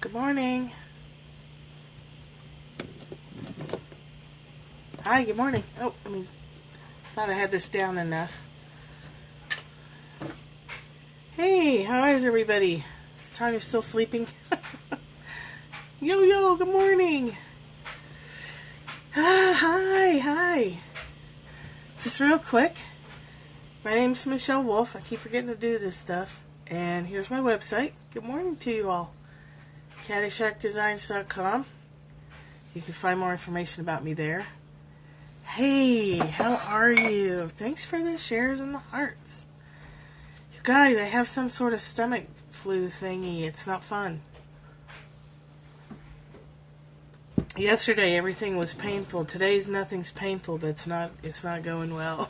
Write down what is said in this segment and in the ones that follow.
Good morning. Hi, good morning. Oh, thought I had this down enough. Hey, how is everybody? Is Tanya still sleeping? Yo, good morning. Hi. Just real quick. My name's Michelle Wolf. I keep forgetting to do this stuff. And here's my website. Good morning to you all. CaddyshackDesigns.com. You can find more information about me there. Hey, how are you? Thanks for the shares and the hearts. You guys, I have some sort of stomach flu thingy. It's not fun. Yesterday everything was painful. Today's nothing's painful, but it's not going well.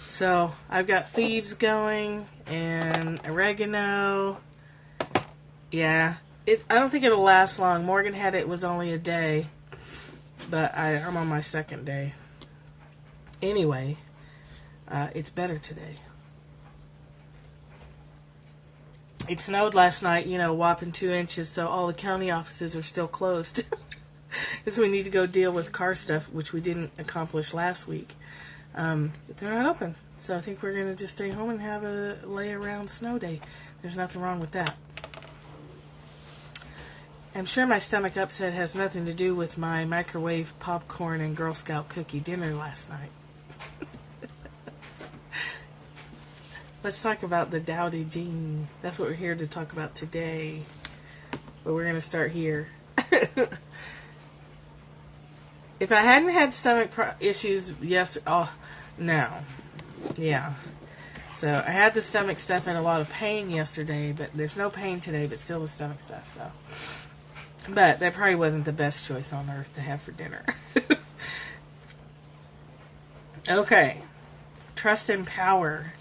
So I've got thieves going and oregano. Yeah. I don't think it'll last long. Morgan had it was only a day. But I'm on my second day. Anyway, it's better today. It snowed last night, whopping 2 inches, so all the county offices are still closed. Because we need to go deal with car stuff, which we didn't accomplish last week. But they're not open. So I think we're going to just stay home and have a lay around snow day. There's nothing wrong with that. I'm sure my stomach upset has nothing to do with my microwave popcorn and Girl Scout cookie dinner last night. Let's talk about the Dowdy gene. That's what we're here to talk about today. But we're going to start here. If I hadn't had stomach issues yesterday... Oh, no. Yeah. So I had the stomach stuff and a lot of pain yesterday, but there's no pain today, but still the stomach stuff, so... But that probably wasn't the best choice on earth to have for dinner. Okay. Trust and power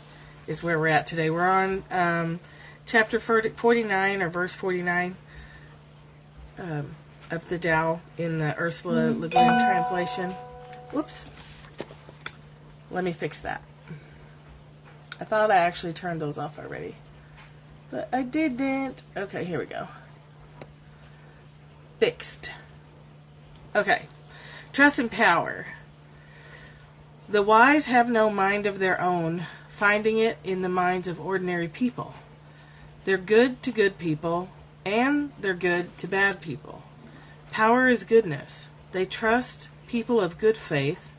is where we're at today. We're on chapter 49 or verse 49 of the Tao in the Ursula Le Guin translation. Whoops. Let me fix that. I thought I actually turned those off already. But I didn't. Okay, here we go. Fixed. Okay. Trust and power. The wise have no mind of their own, finding it in the minds of ordinary people. They're good to good people, and they're good to bad people. Power is goodness. They trust people of good faith,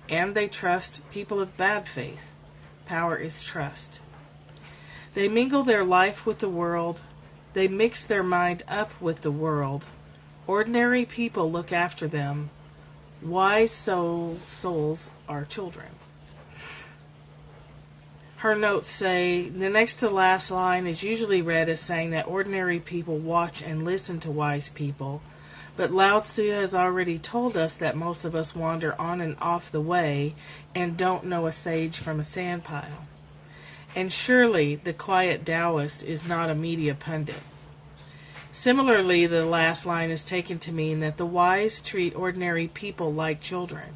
and they trust people of bad faith. Power is trust. They mingle their life with the world. They mix their mind up with the world. Ordinary people look after them. Wise souls are children. Her notes say, the next to last line is usually read as saying that ordinary people watch and listen to wise people, but Lao Tzu has already told us that most of us wander on and off the way and don't know a sage from a sandpile. And surely the quiet Taoist is not a media pundit. Similarly, the last line is taken to mean that the wise treat ordinary people like children.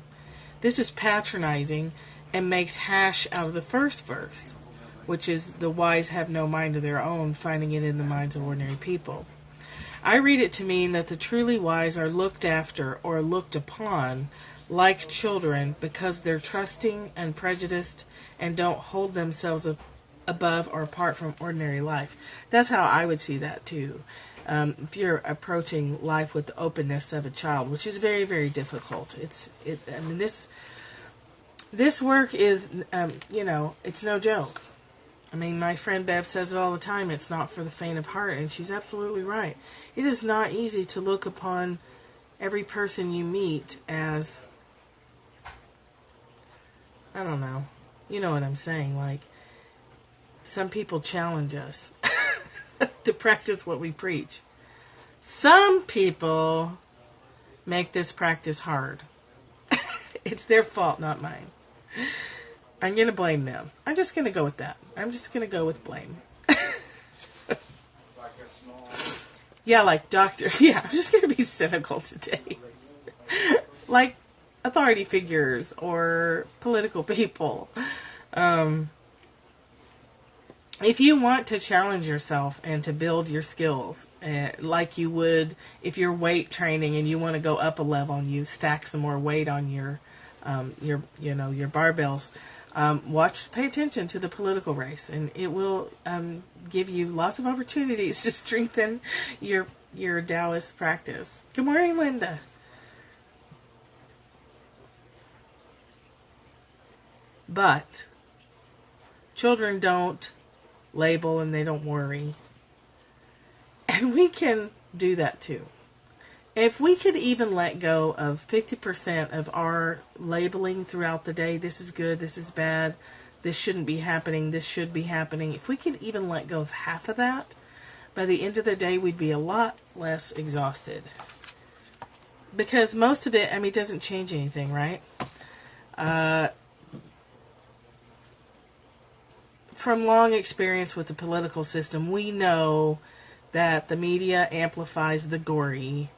This is patronizing and makes hash out of the first verse, which is the wise have no mind of their own, finding it in the minds of ordinary people. I read it to mean that the truly wise are looked after or looked upon like children because they're trusting and prejudiced and don't hold themselves above or apart from ordinary life. That's how I would see that too. If you're approaching life with the openness of a child, which is very, very difficult. This work is, it's no joke. I mean, my friend Bev says it all the time. It's not for the faint of heart, and she's absolutely right. It is not easy to look upon every person you meet as, I don't know. You know what I'm saying? Like, some people challenge us to practice what we preach. Some people make this practice hard. It's their fault, not mine. I'm going to blame them. I'm just going to go with that. I'm just going to go with blame. Yeah, like doctors. Yeah, I'm just going to be cynical today. Like authority figures or political people. if you want to challenge yourself and to build your skills, like you would if you're weight training and you want to go up a level and you stack some more weight on your barbells, pay attention to the political race, and it will give you lots of opportunities to strengthen your Taoist practice. Good morning, Linda. But children don't label and they don't worry. And we can do that too. If we could even let go of 50% of our labeling throughout the day, this is good, this is bad, this shouldn't be happening, this should be happening. If we could even let go of half of that, by the end of the day, we'd be a lot less exhausted. Because most of it, doesn't change anything, right? From long experience with the political system, we know that the media amplifies the gory,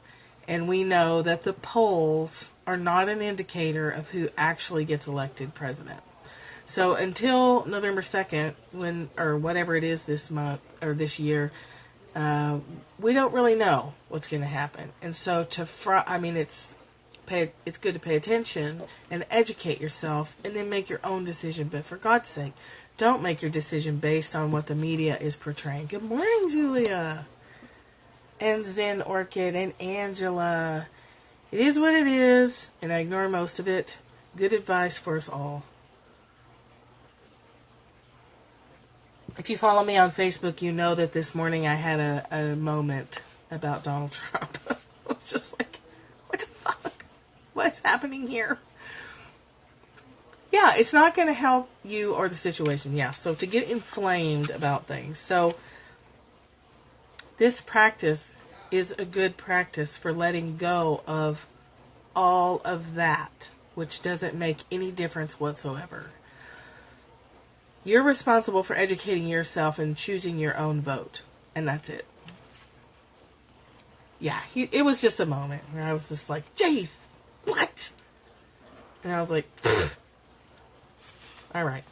and we know that the polls are not an indicator of who actually gets elected president. So until November 2nd, or whatever it is this month or this year, we don't really know what's going to happen. And so it's good to pay attention and educate yourself and then make your own decision. But for God's sake, don't make your decision based on what the media is portraying. Good morning, Julia. And Zen Orchid and Angela. It is what it is, and I ignore most of it. Good advice for us all. If you follow me on Facebook, you know that this morning I had a moment about Donald Trump. I was just like, what the fuck? What's happening here? Yeah, it's not going to help you or the situation. Yeah, so to get inflamed about things. So this practice is a good practice for letting go of all of that, which doesn't make any difference whatsoever. You're responsible for educating yourself and choosing your own vote. And that's it. Yeah, it was just a moment where I was just like, Jeez, what? And I was like, pfft. All right.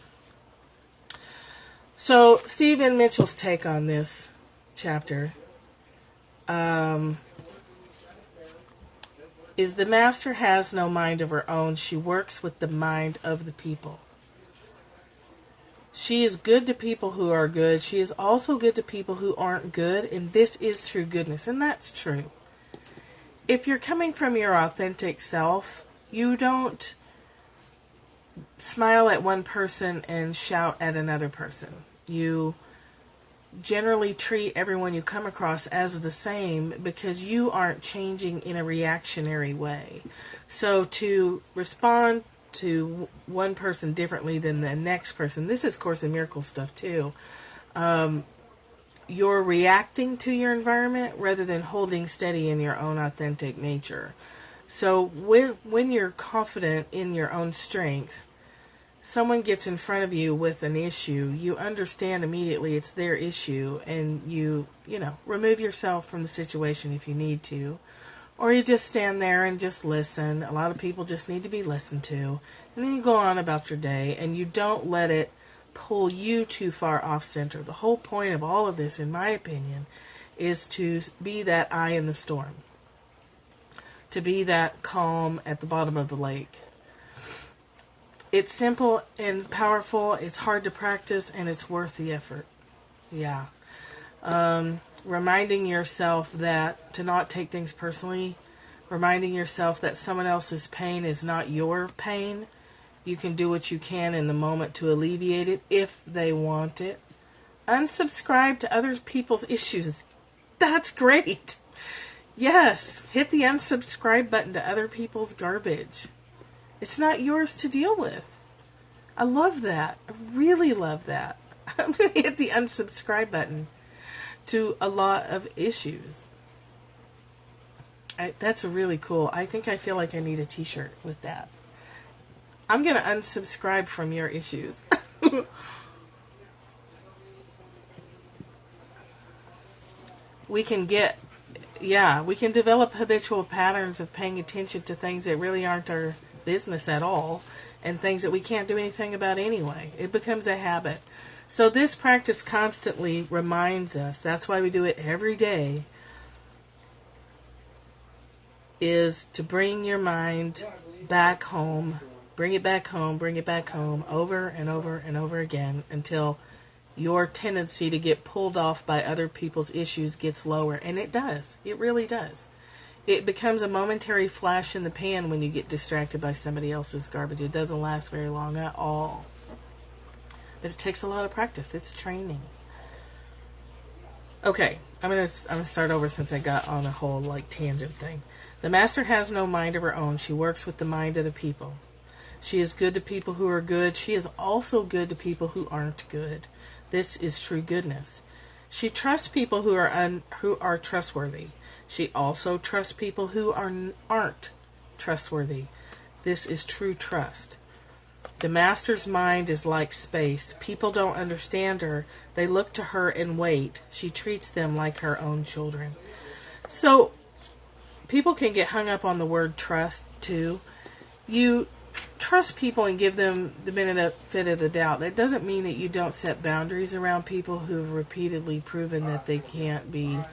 So, Stephen Mitchell's take on this chapter is the master has no mind of her own. She works with the mind of the people. She is good to people who are good. She is also good to people who aren't good. And this is true goodness. And that's true. If you're coming from your authentic self, you don't smile at one person and shout at another person. You generally treat everyone you come across as the same because you aren't changing in a reactionary way. So to respond to one person differently than the next person, this is Course in Miracles stuff too. You're reacting to your environment rather than holding steady in your own authentic nature. So when you're confident in your own strength, someone gets in front of you with an issue, you understand immediately it's their issue, and you remove yourself from the situation if you need to. Or you just stand there and just listen. A lot of people just need to be listened to. And then you go on about your day, and you don't let it pull you too far off center. The whole point of all of this, in my opinion, is to be that eye in the storm. To be that calm at the bottom of the lake. It's simple and powerful. It's hard to practice, and it's worth the effort. Yeah. Reminding yourself that to not take things personally. Reminding yourself that someone else's pain is not your pain. You can do what you can in the moment to alleviate it if they want it. Unsubscribe to other people's issues. That's great. Yes. Hit the unsubscribe button to other people's garbage. It's not yours to deal with. I love that. I really love that. I'm going to hit the unsubscribe button to a lot of issues. That's really cool. I think I feel like I need a t-shirt with that. I'm going to unsubscribe from your issues. We can develop habitual patterns of paying attention to things that really aren't our business at all, and things that we can't do anything about anyway. It becomes a habit. So this practice constantly reminds us, that's why we do it every day, is to bring your mind back home, bring it back home, bring it back home, over and over and over again, until your tendency to get pulled off by other people's issues gets lower. And it does. It really does. It becomes a momentary flash in the pan when you get distracted by somebody else's garbage. It doesn't last very long at all. But it takes a lot of practice. It's training. Okay, I'm gonna start over since I got on a whole tangent thing. The master has no mind of her own. She works with the mind of the people. She is good to people who are good. She is also good to people who aren't good. This is true goodness. She trusts people who are trustworthy. She also trusts people who aren't trustworthy. This is true trust. The master's mind is like space. People don't understand her. They look to her and wait. She treats them like her own children. So, people can get hung up on the word trust, too. You trust people and give them the benefit of the doubt. That doesn't mean that you don't set boundaries around people who have repeatedly proven that they can't behave.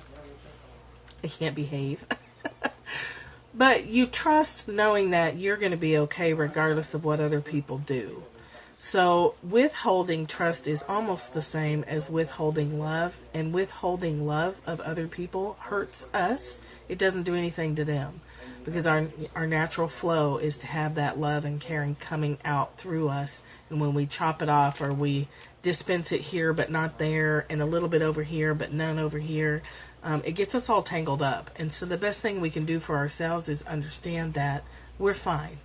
But you trust knowing that you're going to be okay regardless of what other people do. So withholding trust is almost the same as withholding love. And withholding love of other people hurts us. It doesn't do anything to them. Because our natural flow is to have that love and caring coming out through us. And when we chop it off, or we dispense it here but not there, and a little bit over here but none over here, it gets us all tangled up. And so the best thing we can do for ourselves is understand that we're fine.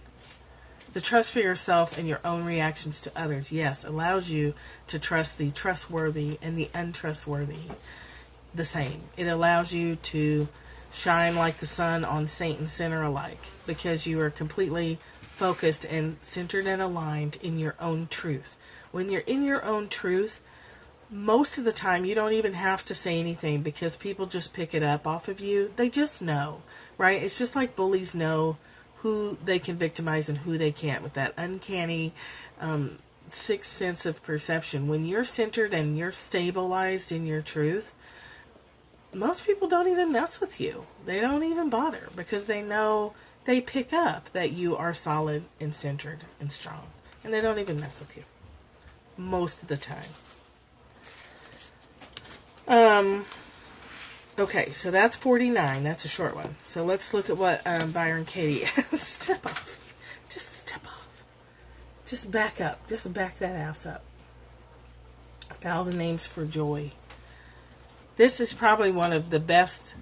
The trust for yourself and your own reactions to others, yes, allows you to trust the trustworthy and the untrustworthy the same. It allows you to shine like the sun on saint and sinner alike, because you are completely focused and centered and aligned in your own truth. When you're in your own truth, most of the time you don't even have to say anything, because people just pick it up off of you. They just know, right? It's just like bullies know who they can victimize and who they can't, with that uncanny sixth sense of perception. When you're centered and you're stabilized in your truth, most people don't even mess with you. They don't even bother, because they know, they pick up that you are solid and centered and strong. And they don't even mess with you. Most of the time. Okay, so that's 49. That's a short one. So let's look at what Byron Katie step off. Just step off. Just back up. Just back that ass up. 1,000 Names for Joy. This is probably one of the best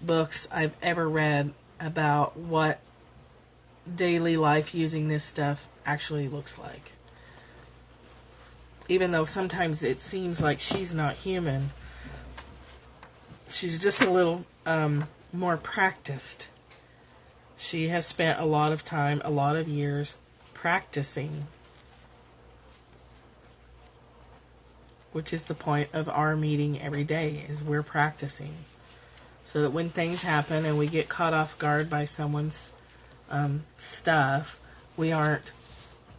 books I've ever read about what daily life using this stuff actually looks like. Even though sometimes it seems like she's not human, she's just a little more practiced. She has spent a lot of time, a lot of years practicing, which is the point of our meeting every day, is we're practicing. So that when things happen and we get caught off guard by someone's stuff, we aren't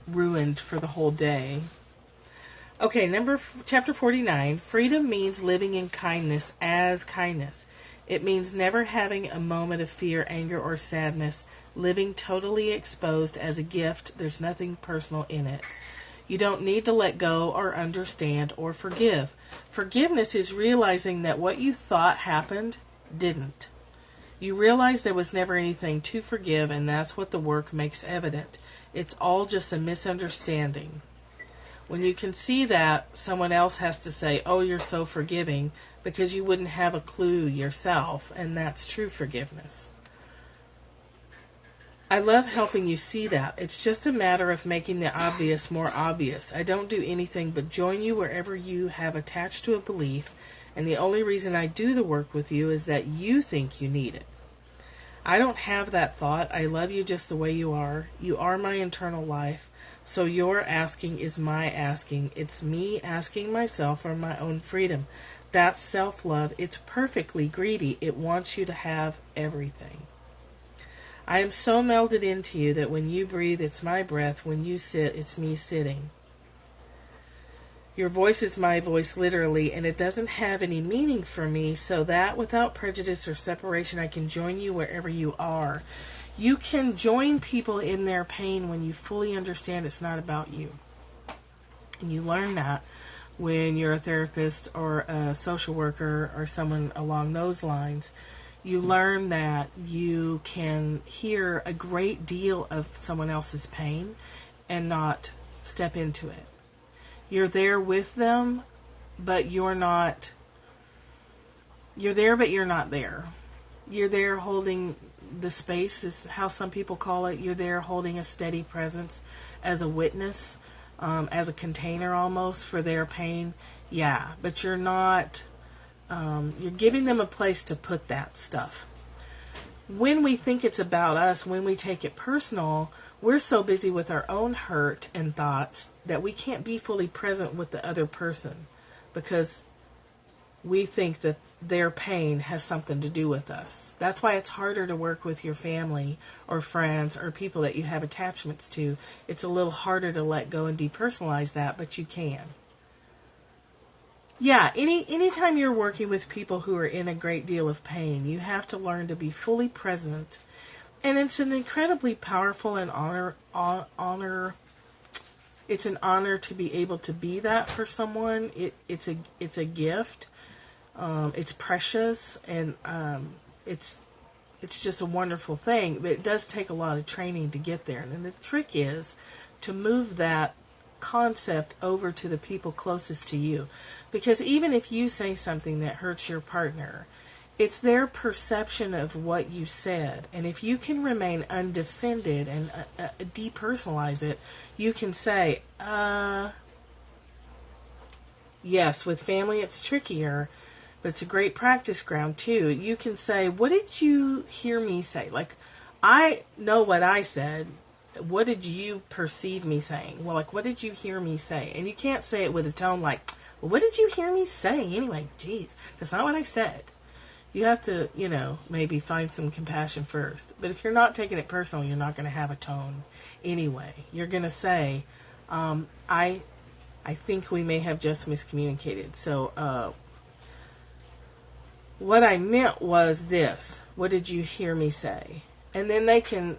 ruined for the whole day. Okay, chapter 49. Freedom means living in kindness as kindness. It means never having a moment of fear, anger, or sadness, living totally exposed as a gift. There's nothing personal in it. You don't need to let go or understand or forgive. Forgiveness is realizing that what you thought happened didn't. You realize there was never anything to forgive, and that's what the work makes evident. It's all just a misunderstanding. When you can see that, someone else has to say, oh, you're so forgiving, because you wouldn't have a clue yourself, and that's true forgiveness. I love helping you see that. It's just a matter of making the obvious more obvious. I don't do anything but join you wherever you have attached to a belief, and the only reason I do the work with you is that you think you need it. I don't have that thought. I love you just the way you are. You are my internal life. So your asking is my asking. It's me asking myself for my own freedom. That's self-love. It's perfectly greedy. It wants you to have everything. I am so melded into you that when you breathe, it's my breath. When you sit, it's me sitting. Your voice is my voice, literally, and it doesn't have any meaning for me, so that without prejudice or separation, I can join you wherever you are. You can join people in their pain when you fully understand it's not about you. And you learn that when you're a therapist or a social worker or someone along those lines. You learn that you can hear a great deal of someone else's pain and not step into it. You're there with them, but you're not. You're there, but you're not there. You're there holding the space, is how some people call it. You're there holding a steady presence as a witness, as a container almost for their pain. Yeah, but you're not. You're giving them a place to put that stuff. When we think it's about us, when we take it personal, we're so busy with our own hurt and thoughts that we can't be fully present with the other person because we think that their pain has something to do with us. That's why it's harder to work with your family or friends or people that you have attachments to. It's a little harder to let go and depersonalize that, but you can. Yeah, anytime you're working with people who are in a great deal of pain, you have to learn to be fully present. And it's an incredibly powerful and honor. It's an honor to be able to be that for someone. It's a gift. It's precious, and it's just a wonderful thing. But it does take a lot of training to get there. And the trick is to move that concept over to the people closest to you. Because even if you say something that hurts your partner, it's their perception of what you said. And if you can remain undefended and depersonalize it, you can say, yes, with family it's trickier, but it's a great practice ground too. You can say, what did you hear me say? Like, I know what I said. What did you perceive me saying? Well, like, what did you hear me say? And you can't say it with a tone like, well, what did you hear me say? Anyway, geez, that's not what I said. You have to, maybe find some compassion first. But if you're not taking it personal, you're not going to have a tone anyway. You're going to say, I think we may have just miscommunicated. So, what I meant was this. What did you hear me say? And then they can,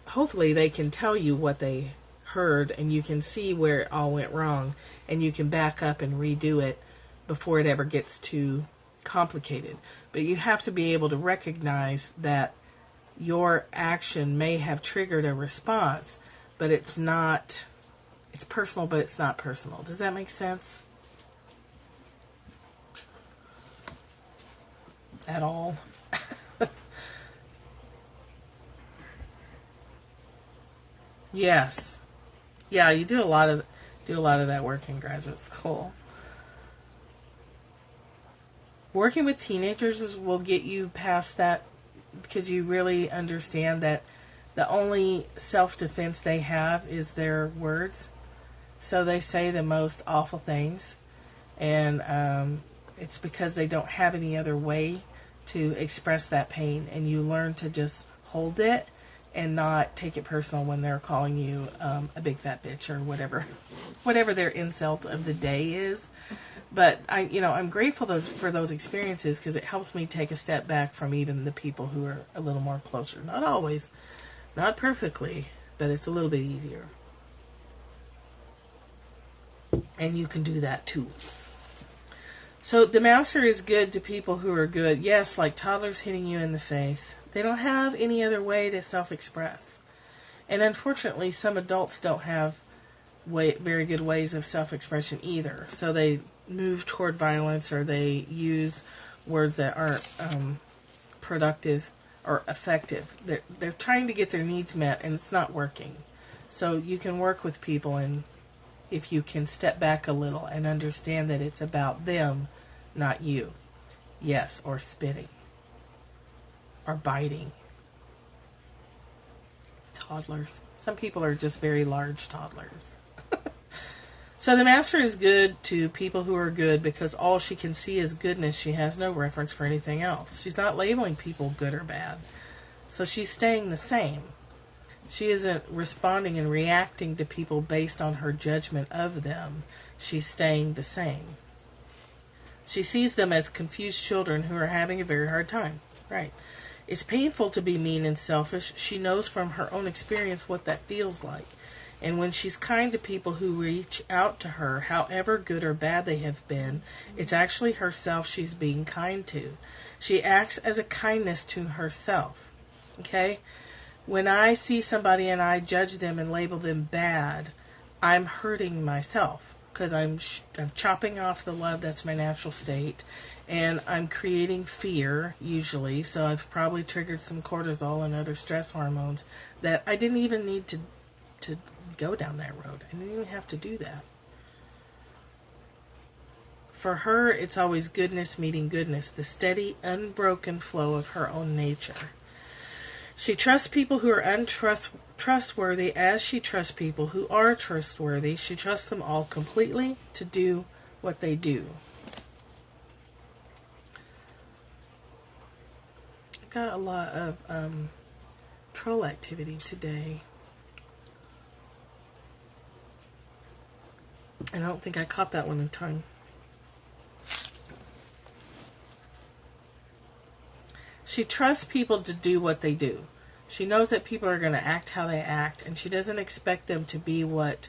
hopefully they can tell you what they heard, and you can see where it all went wrong, and you can back up and redo it before it ever gets too complicated. But you have to be able to recognize that your action may have triggered a response, but it's personal, but it's not personal. Does that make sense? At all? Yes. Yeah, you do a lot of that work in graduate school. Working with teenagers will get you past that because you really understand that the only self-defense they have is their words. So they say the most awful things, and it's because they don't have any other way to express that pain, and you learn to just hold it and not take it personal when they're calling you a big fat bitch or whatever their insult of the day is. But I'm grateful for those experiences because it helps me take a step back from even the people who are a little more closer. Not always, not perfectly, but it's a little bit easier. And you can do that too. So the master is good to people who are good. Yes, like toddlers hitting you in the face. They don't have any other way to self-express. And unfortunately, some adults don't have very good ways of self-expression either. So they move toward violence, or they use words that aren't productive or effective. They're trying to get their needs met, and it's not working. So you can work with people, and if you can step back a little and understand that it's about them, not you. Yes, or spitting. Or biting. Toddlers. Some people are just very large toddlers. So the master is good to people who are good because all she can see is goodness. She has no reference for anything else. She's not labeling people good or bad. So she's staying the same. She isn't responding and reacting to people based on her judgment of them. she's staying the same. She sees them as confused children who are having a very hard time. Right. It's painful to be mean and selfish. She knows from her own experience what that feels like. And when she's kind to people who reach out to her, however good or bad they have been, it's actually herself she's being kind to. She acts as a kindness to herself. Okay? When I see somebody and I judge them and label them bad, I'm hurting myself because I'm chopping off the love that's my natural state, and I'm creating fear, usually, so I've probably triggered some cortisol and other stress hormones that I didn't even need to go down that road. I didn't even have to do that. For her, it's always goodness meeting goodness, the steady, unbroken flow of her own nature. She trusts people who are untrustworthy as she trusts people who are trustworthy. She trusts them all completely to do what they do. Got a lot of troll activity today. And I don't think I caught that one in time. She trusts people to do what they do. She knows that people are going to act how they act, and she doesn't expect them to be what...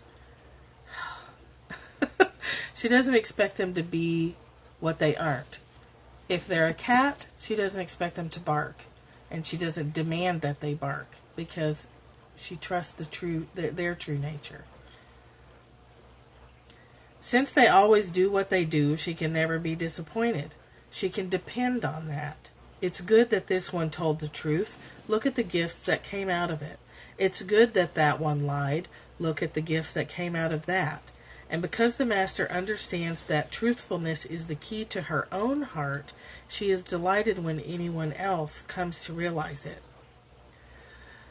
she doesn't expect them to be what they aren't. If they're a cat, she doesn't expect them to bark, and she doesn't demand that they bark because she trusts their true nature. Since they always do what they do, she can never be disappointed. She can depend on that. It's good that this one told the truth. Look at the gifts that came out of it. It's good that that one lied. Look at the gifts that came out of that. And because the Master understands that truthfulness is the key to her own heart, she is delighted when anyone else comes to realize it.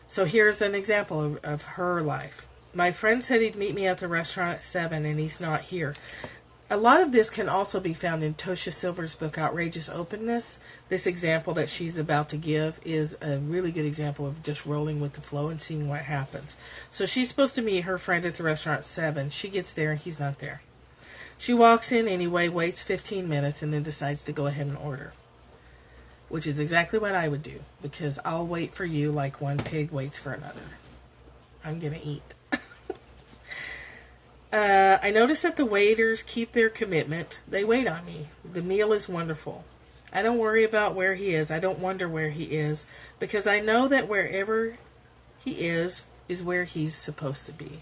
So here's an example of her life. My friend said he'd meet me at the restaurant at 7 and he's not here. A lot of this can also be found in Tosha Silver's book, Outrageous Openness. This example that she's about to give is a really good example of just rolling with the flow and seeing what happens. So she's supposed to meet her friend at the restaurant at 7. She gets there and he's not there. She walks in anyway, waits 15 minutes, and then decides to go ahead and order. Which is exactly what I would do, because I'll wait for you like one pig waits for another. I'm going to eat. I notice that the waiters keep their commitment. They wait on me. The meal is wonderful. I don't worry about where he is. I don't wonder where he is, because I know that wherever he is where he's supposed to be.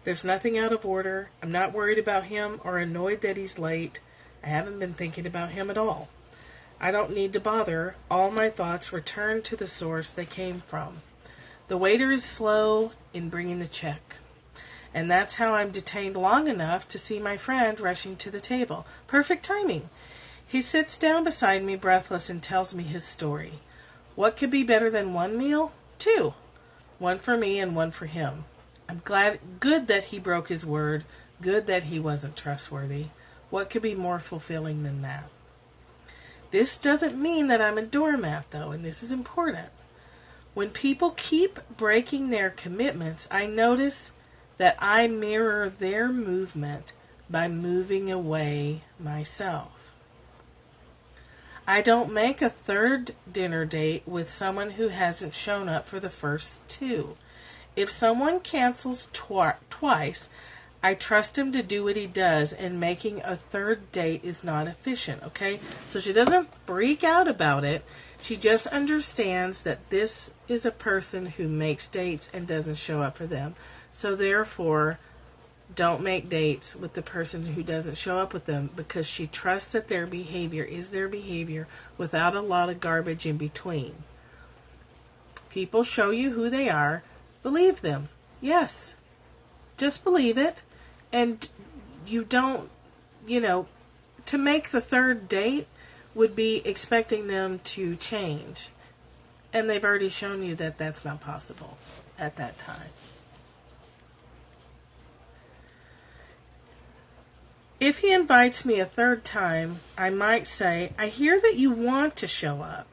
There's nothing out of order. I'm not worried about him or annoyed that he's late. I haven't been thinking about him at all. I don't need to bother. All my thoughts return to the source they came from. The waiter is slow in bringing the check. And that's how I'm detained long enough to see my friend rushing to the table. Perfect timing. He sits down beside me, breathless, and tells me his story. What could be better than one meal? 2. One for me and one for him. I'm good that he broke his word. Good that he wasn't trustworthy. What could be more fulfilling than that? This doesn't mean that I'm a doormat, though, and this is important. When people keep breaking their commitments, I notice that I mirror their movement by moving away myself. I don't make a third dinner date with someone who hasn't shown up for the first 2. If someone cancels twice, I trust him to do what he does, and making a third date is not efficient, okay? So she doesn't freak out about it. She just understands that this is a person who makes dates and doesn't show up for them. So therefore, don't make dates with the person who doesn't show up with them, because she trusts that their behavior is their behavior without a lot of garbage in between. People show you who they are. Believe them. Yes. Just believe it. And you don't, to make the third date would be expecting them to change. And they've already shown you that that's not possible at that time. If he invites me a third time, I might say, I hear that you want to show up.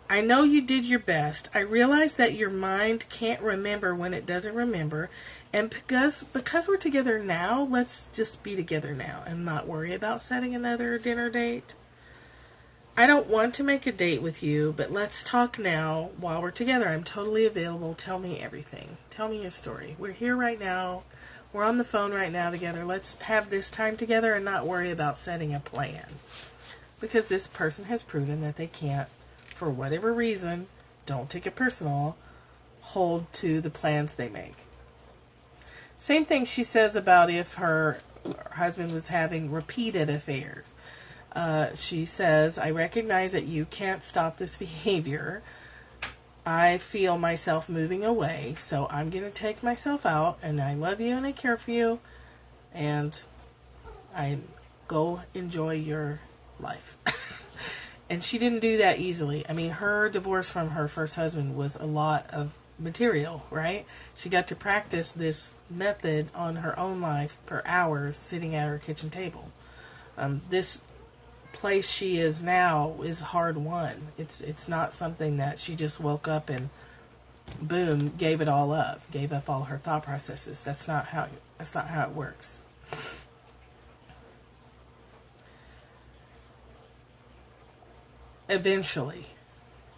I know you did your best. I realize that your mind can't remember when it doesn't remember. And because we're together now, let's just be together now and not worry about setting another dinner date. I don't want to make a date with you, but let's talk now while we're together. I'm totally available. Tell me everything. Tell me your story. We're here right now. We're on the phone right now together. Let's have this time together and not worry about setting a plan. Because this person has proven that they can't, for whatever reason, don't take it personal, hold to the plans they make. Same thing she says about if her husband was having repeated affairs. She says, I recognize that you can't stop this behavior. I feel myself moving away, so I'm going to take myself out, and I love you and I care for you, and I go enjoy your life. And she didn't do that easily. I mean, her divorce from her first husband was a lot of material, right? She got to practice this method on her own life for hours sitting at her kitchen table. This place she is now is hard won. It's not something that she just woke up and boom, gave it all up, gave up all her thought processes. That's not how it works. Eventually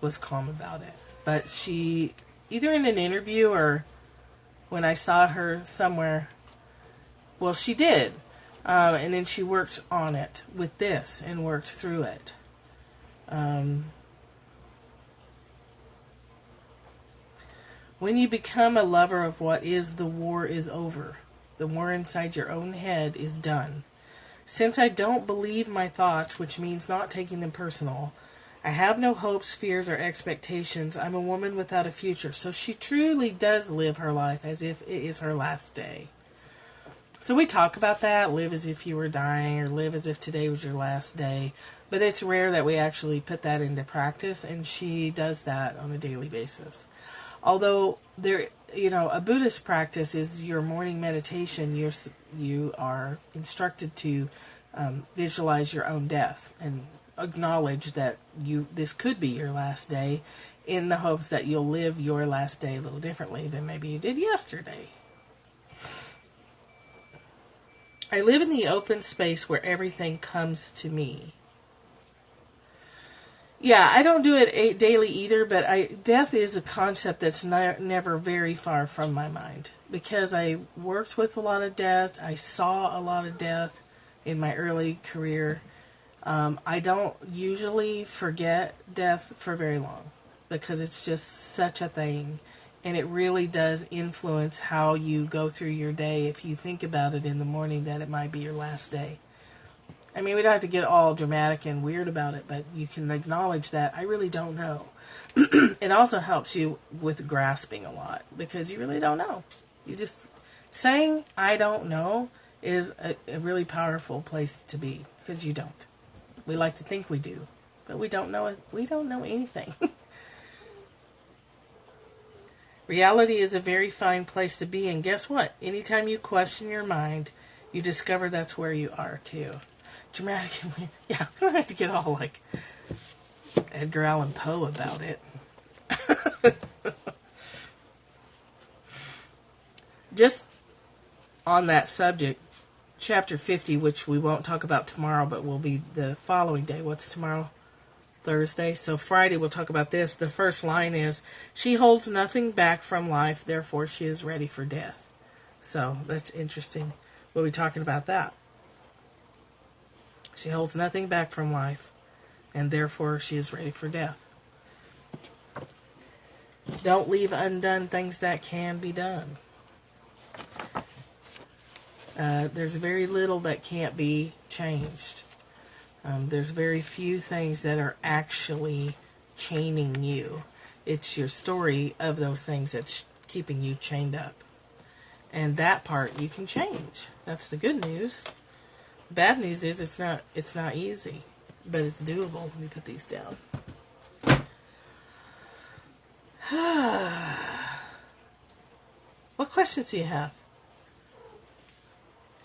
was calm about it. But she, either in an interview or when I saw her somewhere, well, she did. And then she worked on it with this and worked through it. When you become a lover of what is, the war is over. The war inside your own head is done. Since I don't believe my thoughts, which means not taking them personal, I have no hopes, fears, or expectations. I'm a woman without a future. So she truly does live her life as if it is her last day. So we talk about that, live as if you were dying, or live as if today was your last day. But it's rare that we actually put that into practice, and she does that on a daily basis. Although a Buddhist practice is your morning meditation. You are instructed to visualize your own death and acknowledge that this could be your last day, in the hopes that you'll live your last day a little differently than maybe you did yesterday. I live in the open space where everything comes to me. Yeah, I don't do it daily either, but death is a concept that's never very far from my mind. Because I worked with a lot of death, I saw a lot of death in my early career. I don't usually forget death for very long, because it's just such a thing. And it really does influence how you go through your day if you think about it in the morning that it might be your last day. I mean, we don't have to get all dramatic and weird about it, but you can acknowledge that I really don't know. It also helps you with grasping a lot, because you really don't know. You just, saying I don't know is a really powerful place to be, because you don't. We like to think we do, but we don't know it. We don't know anything. Reality is a very fine place to be, and guess what? Anytime you question your mind, you discover that's where you are too. Dramatically, yeah, I don't have to get all like Edgar Allan Poe about it. Just on that subject, chapter 50, which we won't talk about tomorrow, but will be the following day. What's tomorrow? Thursday. So Friday we'll talk about this. The first line is, she holds nothing back from life, therefore she is ready for death. So that's interesting. We'll be talking about that. She holds nothing back from life, and therefore she is ready for death. Don't leave undone things that can be done. There's very little that can't be changed. There's very few things that are actually chaining you. It's your story of those things that's keeping you chained up. And that part you can change. That's the good news. The bad news is it's not easy, but it's doable. Let me put these down. What questions do you have?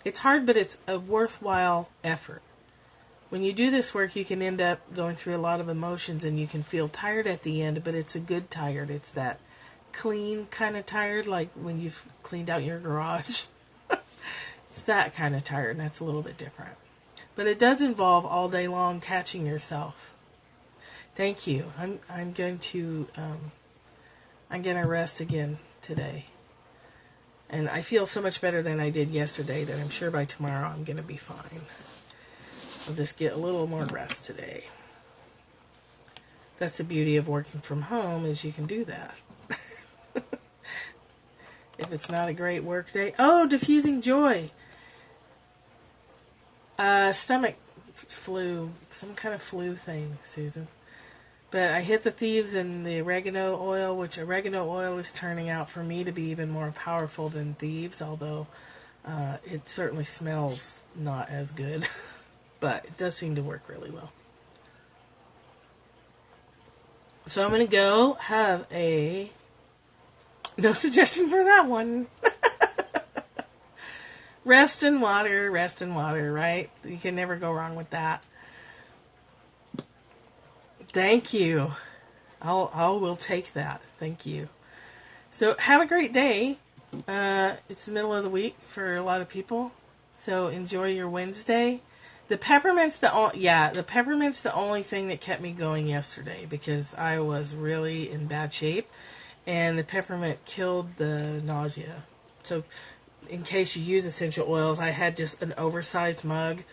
It's hard, but it's a worthwhile effort. When you do this work, you can end up going through a lot of emotions and you can feel tired at the end, but it's a good tired. It's that clean kind of tired, like when you've cleaned out your garage. It's that kind of tired, and that's a little bit different. But it does involve all day long catching yourself. Thank you. I'm going to rest again today. And I feel so much better than I did yesterday that I'm sure by tomorrow I'm going to be fine. I'll just get a little more rest today. That's the beauty of working from home, is you can do that. If it's not a great work day. Oh, diffusing joy. Stomach flu. Some kind of flu thing, Susan. But I hit the thieves in the oregano oil, which oregano oil is turning out for me to be even more powerful than thieves, although it certainly smells not as good. But it does seem to work really well. So I'm going to go have a... No suggestion for that one. Rest and water, right? You can never go wrong with that. Thank you. We'll take that. Thank you. So have a great day. It's the middle of the week for a lot of people. So enjoy your Wednesday. The peppermint's the only thing that kept me going yesterday because I was really in bad shape, and the peppermint killed the nausea. So, in case you use essential oils, I had just an oversized mug,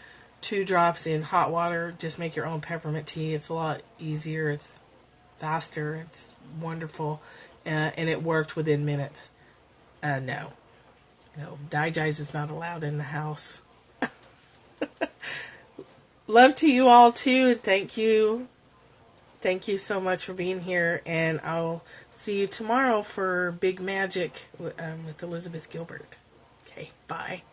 2 drops in hot water. Just make your own peppermint tea. It's a lot easier. It's faster. It's wonderful, and it worked within minutes. No, Digize is not allowed in the house. Love to you all too, and thank you so much for being here, and I'll see you tomorrow for Big Magic with Elizabeth Gilbert. Okay, bye.